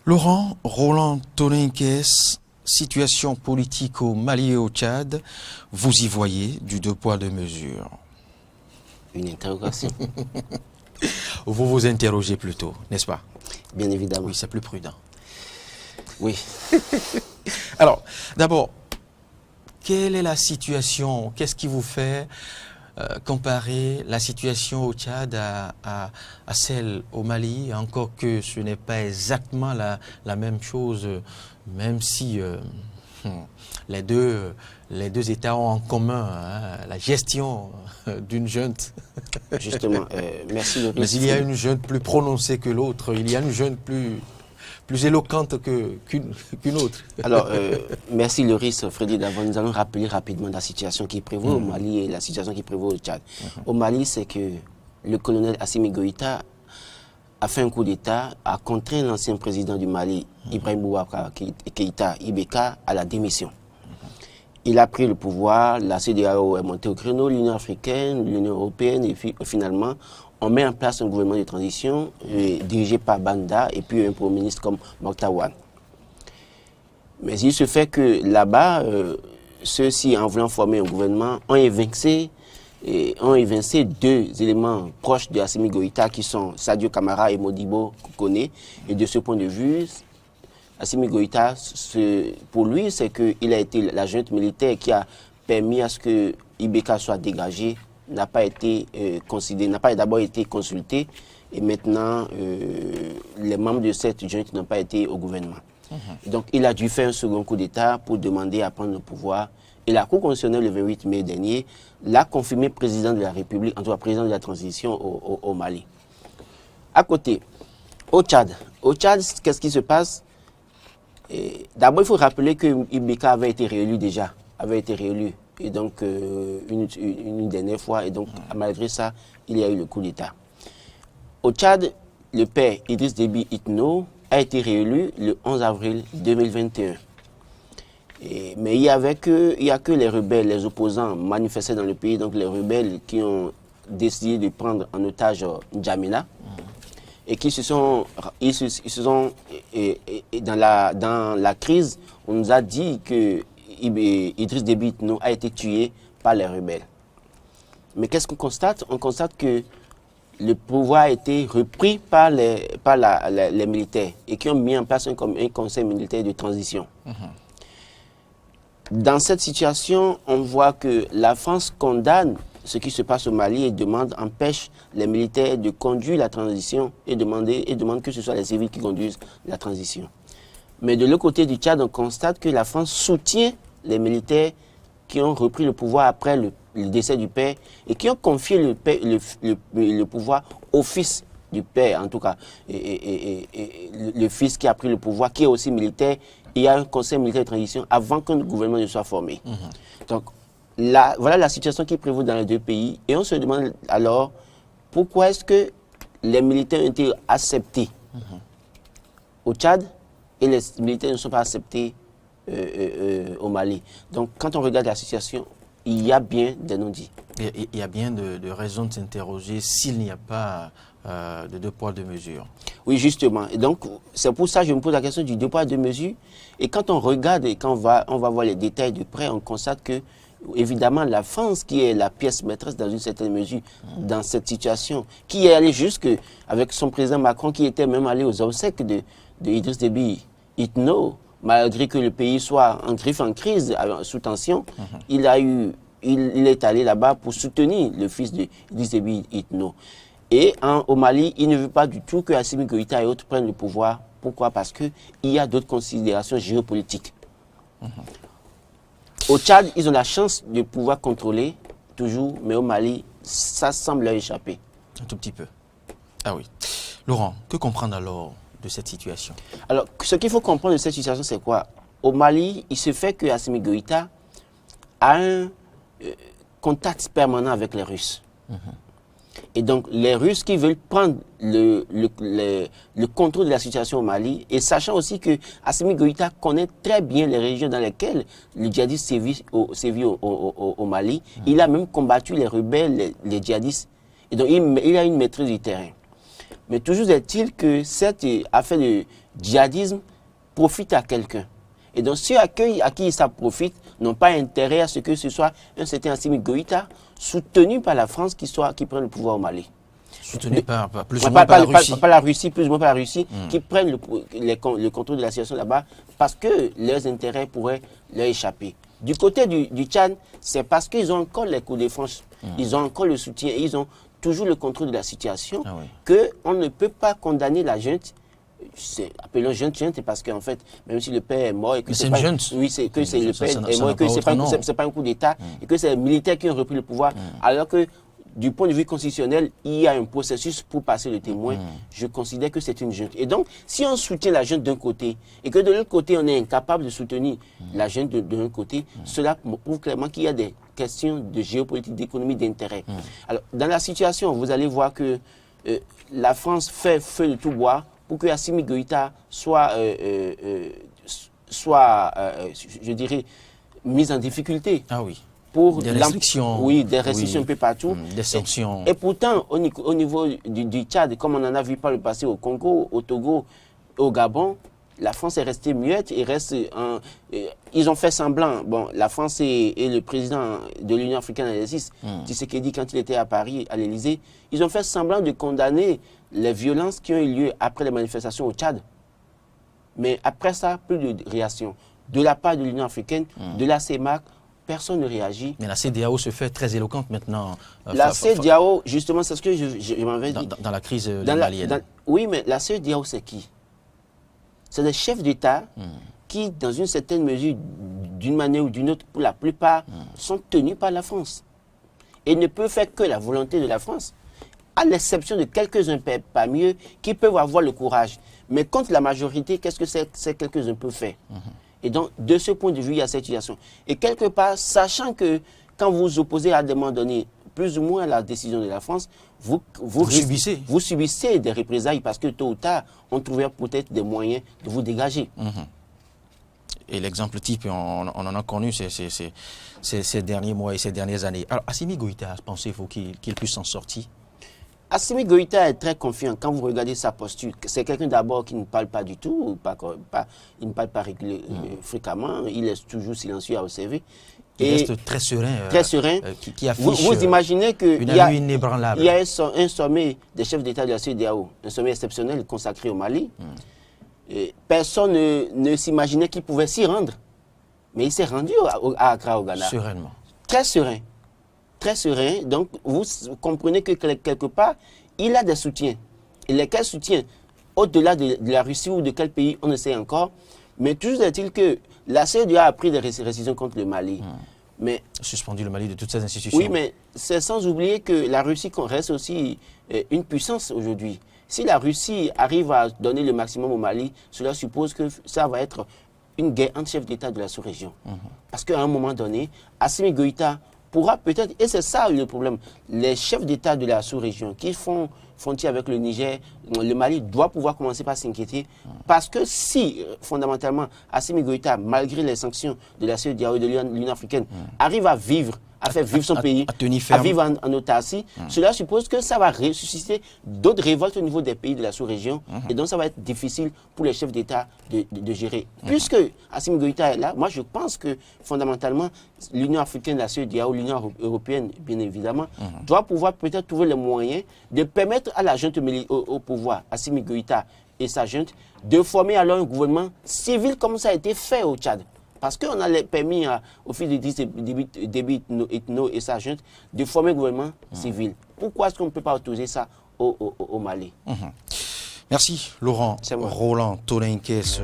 Laurent Roland Toninquez, situation politique au Mali et au Tchad, vous y voyez du deux poids deux mesures? Une interrogation. Vous vous interrogez plutôt, n'est-ce pas? Bien évidemment. Oui, c'est plus prudent. Oui. Alors, d'abord, quelle est la situation? Qu'est-ce qui vous fait comparer la situation au Tchad à celle au Mali, encore que ce n'est pas exactement la même chose, même si les deux États ont en commun la gestion d'une junte. Justement, merci Loris. Mais il y a une junte plus prononcée que l'autre, il y a une junte plus éloquente qu'une autre. Alors, merci Loris, Freddy Davon. Nous allons rappeler rapidement la situation qui prévaut au Mali et la situation qui prévaut au Tchad. Au Mali, c'est que le colonel Assimi Goïta a fait un coup d'État, a contraint l'ancien président du Mali, Ibrahim Boubacar Keïta, Ibeka, à la démission. Il a pris le pouvoir, la CEDEAO est montée au créneau, l'Union africaine, l'Union européenne, et finalement, on met en place un gouvernement de transition dirigé par Banda et puis un premier ministre comme Mokhtar. Mais il se fait que là-bas, ceux-ci, en voulant former un gouvernement, ont évincé deux éléments proches de Assimi Goïta qui sont Sadio Kamara et Modibo Kone. Et de ce point de vue, Assimi Goïta, pour lui, c'est qu'il a été la junte militaire qui a permis à ce que Ibeka soit dégagé, n'a pas été considéré, n'a pas d'abord été consulté, et maintenant, les membres de cette junte n'ont pas été au gouvernement. Et donc, il a dû faire un second coup d'État pour demander à prendre le pouvoir. Et la Cour constitutionnelle, le 28 mai dernier, l'a confirmé président de la République, en tout cas président de la transition au Mali. À côté, au Tchad, qu'est-ce qui se passe? D'abord, il faut rappeler que Ibeka avait été réélu déjà, et donc une dernière fois, et donc malgré ça, il y a eu le coup d'État. Au Tchad, le père Idriss Déby Itno a été réélu le 11 avril 2021. Mais il n'y a que les rebelles, les opposants manifestaient dans le pays, donc les rebelles qui ont décidé de prendre en otage N'Djamena, et qui dans la crise, on nous a dit que Idriss Déby Itno a été tué par les rebelles. Mais qu'est-ce qu'on constate? On constate que le pouvoir a été repris par les militaires et qui ont mis en place un conseil militaire de transition. Dans cette situation, on voit que la France condamne ce qui se passe au Mali et empêche les militaires de conduire la transition et demande que ce soit les civils qui conduisent la transition. Mais de l'autre côté du Tchad, on constate que la France soutient les militaires qui ont repris le pouvoir après le décès du père et qui ont confié le pouvoir au fils du père, en tout cas, et le fils qui a pris le pouvoir, qui est aussi militaire. Il y a un conseil militaire de transition avant qu'un gouvernement ne soit formé. Donc, voilà la situation qui prévaut dans les deux pays. Et on se demande alors, pourquoi est-ce que les militaires ont été acceptés au Tchad et les militaires ne sont pas acceptés au Mali? Donc, quand on regarde la situation, il y a bien des non-dits. Il y a bien de raisons de s'interroger s'il n'y a pas de deux poids deux mesures. Oui, justement. Et donc, c'est pour ça que je me pose la question du deux poids deux mesures. Et quand on regarde et quand on va voir les détails de près, on constate que, évidemment, la France, qui est la pièce maîtresse dans une certaine mesure, dans cette situation, qui est allée jusque avec son président Macron, qui était même allé aux obsèques de Idriss Déby Itno, malgré que le pays soit en crise, sous tension, il est allé là-bas pour soutenir le fils de Idriss Déby Itno. Et au Mali, il ne veut pas du tout que Assimi Goïta et autres prennent le pouvoir. Pourquoi? Parce qu'il y a d'autres considérations géopolitiques. Au Tchad, ils ont la chance de pouvoir contrôler, toujours, mais au Mali, ça semble leur échapper. Un tout petit peu. Ah oui. Laurent, que comprendre alors de cette situation? Alors, ce qu'il faut comprendre de cette situation, c'est quoi? Au Mali, il se fait que Assimi Goïta a un contact permanent avec les Russes. Et donc, les Russes qui veulent prendre le contrôle de la situation au Mali, et sachant aussi que Assimi Goïta connaît très bien les régions dans lesquelles le djihadisme sévit au Mali, il a même combattu les rebelles, les djihadistes. Et donc, il a une maîtrise du terrain. Mais toujours est-il que cette affaire de djihadisme profite à quelqu'un. Et donc, ceux à qui ça profite n'ont pas intérêt à ce que ce soit un certain Assimi Goïta soutenu par la France qui prenne le pouvoir au Mali. Soutenu plus ou moins par la Russie. Pas la Russie, plus ou moins par la Russie, qui prennent le contrôle de la situation là-bas parce que leurs intérêts pourraient leur échapper. Du côté du Tchad, c'est parce qu'ils ont encore les coups de franche, ils ont encore le soutien, et ils ont toujours le contrôle de la situation, qu'on ne peut pas condamner la junte. Appelons junte parce qu'en fait, même si le père est mort et que c'est pas junte. Oui, c'est que c'est le père est mort et que c'est pas un coup d'État et que c'est les militaires qui ont repris le pouvoir, alors que du point de vue constitutionnel, il y a un processus pour passer le témoin. Je considère que c'est une junte. Et donc, si on soutient la junte d'un côté et que de l'autre côté, on est incapable de soutenir la junte de l'autre côté, cela prouve clairement qu'il y a des questions de géopolitique, d'économie, d'intérêt. Alors, dans la situation, vous allez voir que la France fait feu de tout bois pour que Assimi Goïta soit, je dirais, mise en difficulté. Ah oui. Pour des restrictions. Oui, des restrictions un peu partout. Des sanctions. Et pourtant, au niveau du Tchad, comme on en a vu par le passé au Congo, au Togo, au Gabon, la France est restée muette et ils ont fait semblant. Bon, la France et le président de l'Union africaine à l'exercice, Tshisekedi, quand il était à Paris, à l'Élysée, ils ont fait semblant de condamner les violences qui ont eu lieu après les manifestations au Tchad. Mais après ça, plus de réaction. De la part de l'Union africaine, de la CEMAC, personne ne réagit. Mais la CEDEAO se fait très éloquente maintenant. La CEDEAO, justement, c'est ce que je m'avais dit. Dans la crise malienne. Oui, mais la CEDEAO, c'est qui? C'est des chefs d'État qui, dans une certaine mesure, d'une manière ou d'une autre, pour la plupart, sont tenus par la France. Et ne peuvent faire que la volonté de la France, à l'exception de quelques-uns parmi eux qui peuvent avoir le courage. Mais contre la majorité, qu'est-ce que ces quelques-uns peuvent faire? Et donc, de ce point de vue, il y a cette situation. Et quelque part, sachant que quand vous vous opposez à un moment donné, plus ou moins à la décision de la France, vous subissez des représailles parce que tôt ou tard, on trouvait peut-être des moyens de vous dégager. Et l'exemple type, on en a connu ces derniers mois et ces dernières années. Alors, Assimi Goïta, pensez-vous qu'il puisse s'en sortir? Assimi Goïta est très confiant. Quand vous regardez sa posture, c'est quelqu'un d'abord qui ne parle pas du tout, il ne parle pas fréquemment, il est toujours silencieux à observer. Il reste très serein. Très serein. Qui affiche vous imaginez qu'il y a un sommet des chefs d'État de la CEDEAO, un sommet exceptionnel consacré au Mali. Et personne ne s'imaginait qu'il pouvait s'y rendre. Mais il s'est rendu à Accra, au Ghana. Sereinement. Très serein. Très serein. Donc, vous comprenez que quelque part, il a des soutiens. Et lesquels soutiens, au-delà de la Russie ou de quel pays, on ne sait encore. Mais toujours est-il que la CEDEAO a pris des décisions contre le Mali. Mais, suspendu le Mali de toutes ses institutions. Oui, mais c'est sans oublier que la Russie reste aussi une puissance aujourd'hui. Si la Russie arrive à donner le maximum au Mali, cela suppose que ça va être une guerre entre chefs d'État de la sous-région. Parce qu'à un moment donné, Assimi Goïta pourra peut-être, et c'est ça le problème, les chefs d'État de la sous-région qui font frontière avec le Niger, le Mali doit pouvoir commencer par s'inquiéter. Parce que si, fondamentalement, Assimi Goïta, malgré les sanctions de la CEDEAO et de l'Union africaine, arrive à vivre, à faire vivre son pays, à vivre en autarcie, cela suppose que ça va ressusciter d'autres révoltes au niveau des pays de la sous-région. Et donc, ça va être difficile pour les chefs d'État de gérer. Puisque Assimi Goïta est là, moi, je pense que, fondamentalement, l'Union africaine, la CEDEAO, l'Union européenne, bien évidemment, doit pouvoir peut-être trouver les moyens de permettre à la junte au pouvoir, Assimi Goïta et sa junte, de former alors un gouvernement civil comme ça a été fait au Tchad. Parce qu'on a permis au fil de Déby Itno et sa junte de former un gouvernement civil. Pourquoi est-ce qu'on ne peut pas autoriser ça au Mali? Merci Laurent Roland Tolinkès.